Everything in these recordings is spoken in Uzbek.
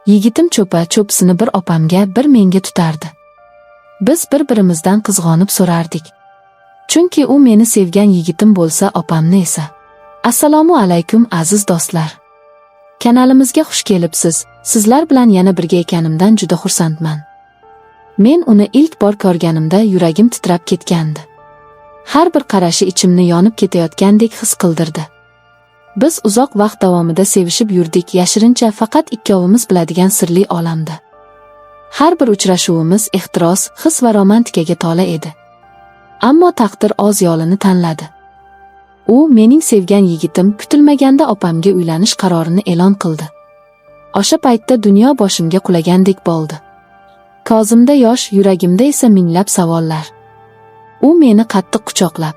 Yigitim cho'pa-cho'pisini bir opamga, bir menga tutardi. Biz bir-birimizdan qizg'onib so'rardik. Chunki u meni sevgan yigitim bo'lsa, opamni esa. Assalomu alaykum aziz do'stlar. Kanalimizga xush kelibsiz. Sizlar bilan yana birga ekanimdan juda xursandman. Men uni ilk bor ko'rganimda yuragim titrab ketgandi. Har bir qarashi ichimni yonib ketayotgandek his qildirdi. Biz uzoq vaqt davomida sevishib yurdik, yashirincha, faqat ikkovimiz biladigan sirli olamda. Har bir uchrashuvimiz ehtiros, his va romantikaga to'la edi. Ammo taqdir o'z yo'lini tanladi. U, mening sevgan yigitim, kutilmaganda opamga uylanish qarorini e'lon qildi. O'sha paytda dunyo boshimga qulagandek bo'ldi. Ko'zimda yosh, yuragimda esa minglab savollar. U meni qattiq quchoqlab,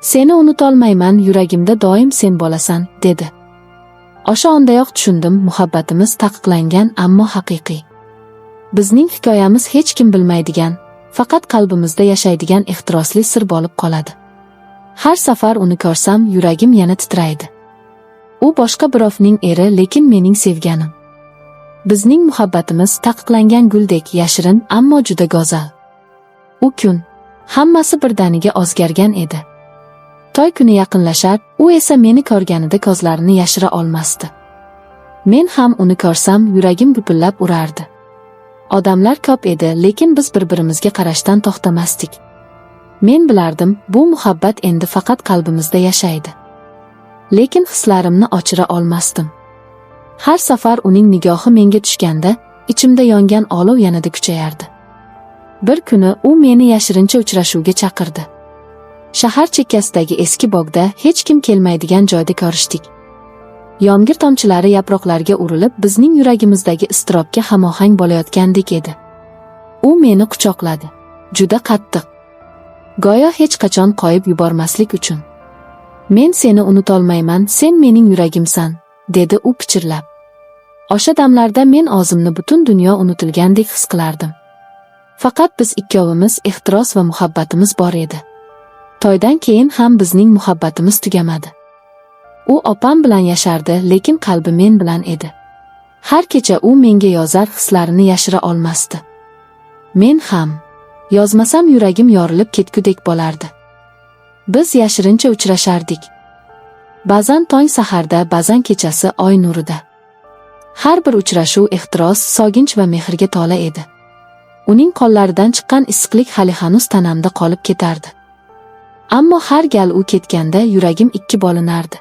"Seni unutolmayman, yuragimda doim sen bo'lasan", dedi. O'sha ondayoq tushundim, muhabbatimiz taqiqlangan, ammo haqiqiy. Bizning hikoyamiz hech kim bilmaydigan, faqat qalbimizda yashaydigan ehtirosli sir bo'lib qoladi. Har safar uni ko'rsam, yuragim yana titraydi. U boshqa birovning eri, lekin mening sevganim. Bizning muhabbatimiz taqiqlangan guldek yashirin, ammo juda go'zal. U kun hammasi birdaniga o'zgargan edi. To'y kuni yaqinlashar, u esa meni ko'rganida ko'zlarini yashira olmasdi. Men ham uni ko'rsam, yuragim gupillab urardi. Odamlar ko'p edi, lekin biz bir-birimizga qarashdan to'xtamasdik. Men bilardim, bu muhabbat endi faqat qalbimizda yashaydi. Lekin hislarimni ochira olmasdim. Har safar uning nigohi menga tushganda, ichimda yongan olov yanada kuchayardi. Bir kuni u meni yashirincha uchrashuvga chaqirdi. Shahar chekkasidagi eski bog'da, hech kim kelmaydigan joyda ko'rishdik. Yomg'ir tomchilari yaproqlarga urilib, bizning yuragimizdagi iztirobga hamohang bo'layotgandek edi. U meni quchoqladi. Juda qattiq. Go'yo hech qachon qo'yib yubormaslik uchun. "Men seni unutolmayman, sen mening yuragimsan", dedi u pichirlab. O'sha damlarda men o'zimni butun dunyo unutilgandek his qilardim. Faqat biz ikkovimiz, ehtiros va muhabbatimiz bor edi. To'ydan keyin ham bizning muhabbatimiz tugamadi. U opam bilan yashardi, lekin qalbi men bilan edi. Har kecha u menga yozar, hislarini yashira olmasdi. Men ham yozmasam yuragim yorilib ketgudek bo'lardi. Biz yashirincha uchrashardik. Ba'zan tong saharda, ba'zan kechasi oy nurida. Har bir uchrashuv ehtiros, sog'inch va mehrga to'la edi. Uning qo'llaridan chiqqan issiqlik hali hanuz tanamda qolib ketardi. Ammo har gal u ketganda yuragim ikki bo'linardi.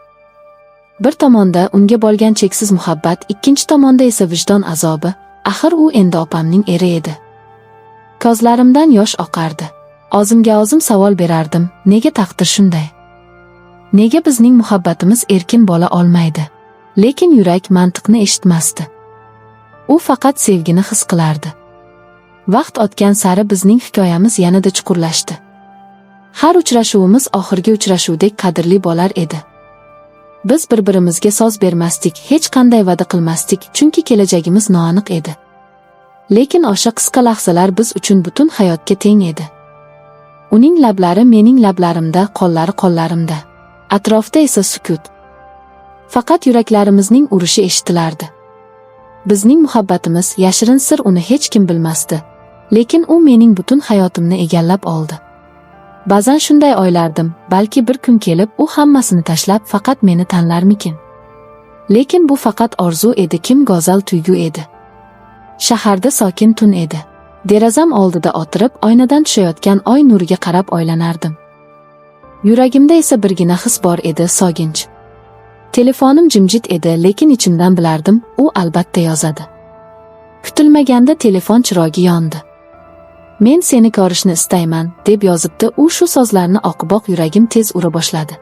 Bir tomonda unga bo'lgan cheksiz muhabbat, ikkinchi tomonda esa vijdon azobi. Axir u endi opamning eri edi. Ko'zlarimdan yosh oqardi. O'zimga o'zim savol berardim, nega taqdir shunday? Nega bizning muhabbatimiz erkin bo'la olmaydi? Lekin yurak mantiqni eshitmasdi. U faqat sevgini his qilardi. Vaqt o'tgan sari bizning hikoyamiz yanada chuqurlashdi. Har uchrashuvimiz oxirgi uchrashuvdek qadrli bo'lar edi. Biz bir-birimizga so'z bermasdik, hech qanday va'da qilmasdik, chunki kelajagimiz noaniq edi. Lekin o'sha qisqa lahzalar biz uchun butun hayotga teng edi. Uning lablari mening lablarimda, qo'llari qo'llarimda. Atrofda esa sukut. Faqat yuraklarimizning urishi eshitilardi. Bizning muhabbatimiz yashirin sir, uni hech kim bilmasdi. Lekin u mening butun hayotimni egallab oldi. Ba'zan shunday o'ylardim, balki bir kun kelib u hammasini tashlab faqat meni tanlarmikin. Lekin bu faqat orzu edi, kim go'zal tuyg'u edi. Shaharda sokin tun edi. Derazam oldida o'tirib, oynadan tushayotgan oy nuriga qarab o'ylanardim. Yuragimda esa birgina his bor edi, sog'inch. Telefonim jimjit edi, lekin ichimdan bilardim, u albatta yozadi. Kutilmaganda telefon chirog'i yondi. "Men seni ko'rishni istayman", deb yozibdi u. Shu so'zlarni oqiboq yuragim tez ura boshladi.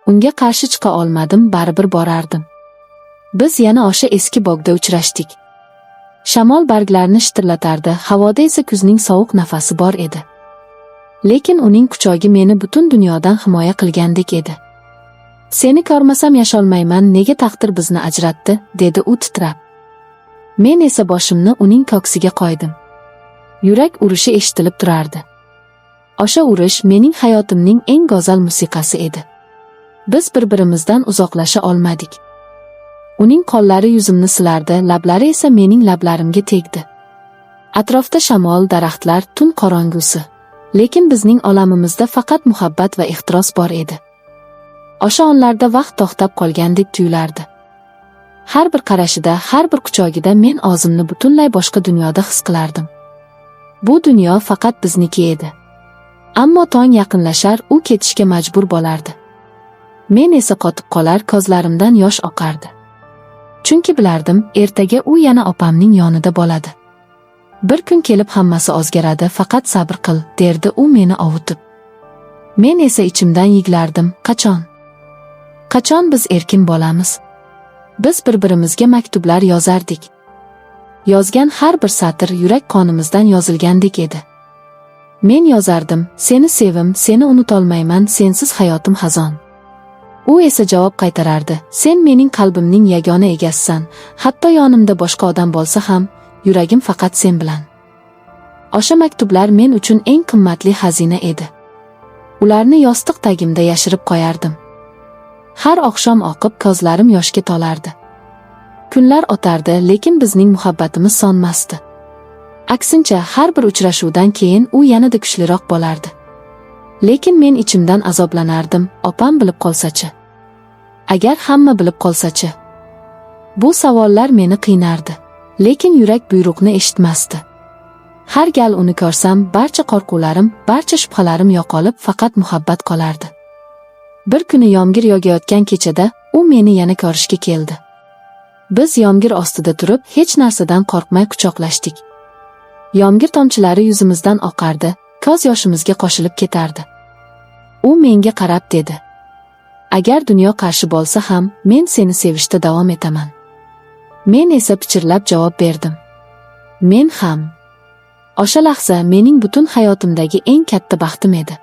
Unga qarshi chiqa olmadim, baribir borardim. Biz yana o'sha eski bog'da uchrashdik. Shamol barglarni shitirlatardi, havoda esa kuzning sovuq nafasi bor edi. Lekin uning quchog'i meni butun dunyodan himoya qilgandek edi. "Seni ko'rmasam yasholmayman, nega taqdir bizni ajratdi", dedi u titrab. Men esa boshimni uning ko'ksiga qo'ydim. Yurak urishi eshitilib turardi. O'sha urish mening hayotimning eng go'zal musiqasi edi. Biz bir-birimizdan uzoqlasha olmadik. Uning qo'llari yuzimni silardi, lablari esa mening lablarimga tegdi. Atrofda shamol, daraxtlar, tun qorong'usi. Lekin bizning olamimizda faqat muhabbat va ehtiros bor edi. O'sha onlarda vaqt to'xtab qolgandek tuyulardi. Har bir qarashida, har bir quchogida men o'zimni butunlay boshqa dunyoda his qilardim. Bu dunyo faqat bizniki edi. Ammo tong yaqinlashar, u ketishga majbur bo'lardi. Men esa qotib qolar, ko'zlarimdan yosh oqardi. Chunki bilardim, ertaga u yana opamning yonida bo'ladi. Bir kun kelib hammasi o'zgaradi, faqat sabr qil, derdi u meni ovutib. Men esa ichimdan yiglardim, qachon? Qachon biz erkin bo'lamiz? Biz bir-birimizga maktublar yozardik. Yozgan har bir satr yurak qonimizdan yozilgandek edi. Men yozardim, seni sevim, seni unutolmayman, sensiz hayotim xazon. U esa javob qaytarardi, sen mening qalbimning yagona egasisan, hatto yonimda boshqa odam bo'lsa ham, yuragim faqat sen bilan. O'sha maktublar men uchun eng qimmatli xazina edi. Ularni yostiq tagimda yashirib qo'yardim. Har oqshom o'qib ko'zlarim yoshga to'lardi. Kunlar o'tardi, lekin bizning muhabbatimiz sonmasdi. Aksincha, har bir uchrashuvdan keyin u yanada kuchliroq bo'lardi. Lekin men ichimdan azoblanardim, opam bilib qolsa-chi? Agar hamma bilib qolsa-chi? Bu savollar meni qiynardi. Lekin yurak buyruqni eshitmasdi. Har gal uni ko'rsam, barcha qo'rquvlarim, barcha shubhalarim yo'qolib, faqat muhabbat qolardi. Bir kuni yomg'ir yog'ayotgan kechada u meni yana ko'rishga keldi. Biz yomg'ir ostida turib, hech narsadan qo'rqmay quchoqlashdik. Yomg'ir tomchilari yuzimizdan oqardi, ko'z yoshimizga qo'shilib ketardi. U menga qarab dedi: "Agar dunyo qarshi bo'lsa ham, men seni sevishda davom etaman." Men esa pichirlab javob berdim: "Men ham." O'sha lahza mening butun hayotimdagi eng katta baxtim edi.